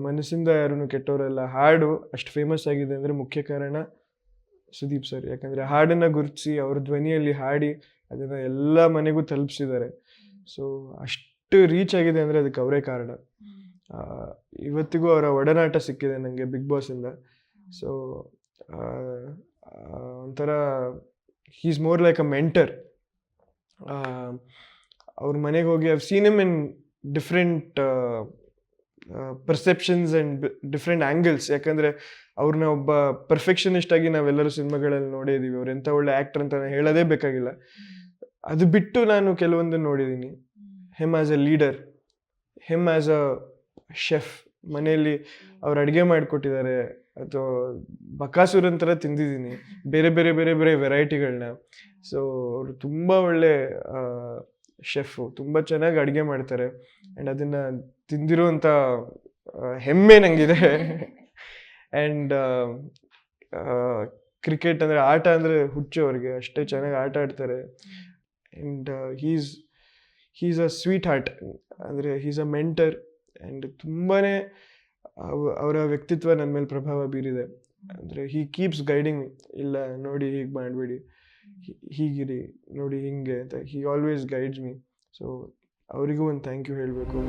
ಮನಸ್ಸಿಂದ ಯಾರೂ ಕೆಟ್ಟವರೆಲ್ಲ ಹಾಡು ಅಷ್ಟು ಫೇಮಸ್ ಆಗಿದೆ ಅಂದರೆ ಮುಖ್ಯ ಕಾರಣ ಸುದೀಪ್ ಸರ್. ಯಾಕಂದರೆ ಹಾಡನ್ನು ಗುರುತಿಸಿ ಅವ್ರ ಧ್ವನಿಯಲ್ಲಿ ಹಾಡಿ ಅದನ್ನು ಎಲ್ಲ ಮನೆಗೂ ತಲುಪಿಸಿದ್ದಾರೆ. ಸೊ ಅಷ್ಟು ರೀಚ್ ಆಗಿದೆ ಅಂದರೆ ಅದಕ್ಕೆ ಅವರೇ ಕಾರಣ. ಇವತ್ತಿಗೂ ಅವರ ಒಡನಾಟ ಸಿಕ್ಕಿದೆ ನನಗೆ ಬಿಗ್ ಬಾಸಿಂದ. ಸೊ ಒಂಥರ he is more like a mentor. ಅವ್ರ ಮನೆಗೆ ಹೋಗಿ I've seen him in different perceptions and different angles. ಯಾಕಂದರೆ ಅವ್ರನ್ನ ಒಬ್ಬ ಪರ್ಫೆಕ್ಷನಿಸ್ಟ್ ಆಗಿ ನಾವೆಲ್ಲರೂ ಸಿನಿಮಾಗಳಲ್ಲಿ ನೋಡಿದ್ದೀವಿ. ಅವ್ರು ಎಂಥ ಒಳ್ಳೆ ಆ್ಯಕ್ಟರ್ ಅಂತ ನಾನು ಹೇಳೋದೇ ಬೇಕಾಗಿಲ್ಲ. ಅದು ಬಿಟ್ಟು ನಾನು ಕೆಲವೊಂದನ್ನು ನೋಡಿದ್ದೀನಿ. Him as A leader, him as a chef. ಮನೆಯಲ್ಲಿ ಅವ್ರು ಅಡುಗೆ ಮಾಡಿಕೊಟ್ಟಿದ್ದಾರೆ, ಅಥವಾ ಬಕಾಸೂರನ್ ಥರ ತಿಂದಿದ್ದೀನಿ ಬೇರೆ ಬೇರೆ ಬೇರೆ ಬೇರೆ ವೆರೈಟಿಗಳನ್ನ. ಸೊ ಅವರು ತುಂಬ ಒಳ್ಳೆ ಶೆಫು, ತುಂಬ ಚೆನ್ನಾಗಿ ಅಡುಗೆ ಮಾಡ್ತಾರೆ. ಆ್ಯಂಡ್ ಅದನ್ನು ತಿಂದಿರೋಂಥ ಹೆಮ್ಮೆ ನನಗಿದೆ. ಆ್ಯಂಡ್ ಕ್ರಿಕೆಟ್ ಅಂದರೆ ಆಟ ಅಂದರೆ ಹುಚ್ಚು ಅವ್ರಿಗೆ, ಅಷ್ಟೇ ಚೆನ್ನಾಗಿ ಆಟ ಆಡ್ತಾರೆ. And he's a sweetheart. ಅಂದರೆ ಹೀಸ್ ಅ ಮೆಂಟರ್. ಆ್ಯಂಡ್ ತುಂಬಾ ಅವರ ವ್ಯಕ್ತಿತ್ವ ನನ್ನ ಮೇಲೆ ಪ್ರಭಾವ ಬೀರಿದೆ. ಅಂದರೆ ಹೀ ಕೀಪ್ಸ್ ಗೈಡಿಂಗ್. ಇಲ್ಲ ನೋಡಿ ಹೀಗೆ ಮಾಡಬೇಡಿ, ಹೀಗಿರಿ, ನೋಡಿ ಹಿಂಗೆ ಅಂತ ಹೀ ಆಲ್ವೇಸ್ ಗೈಡ್ಸ್ ಮೀ. ಸೊ ಅವರಿಗೂ ಒಂದು ಥ್ಯಾಂಕ್ ಯು ಹೇಳಬೇಕು.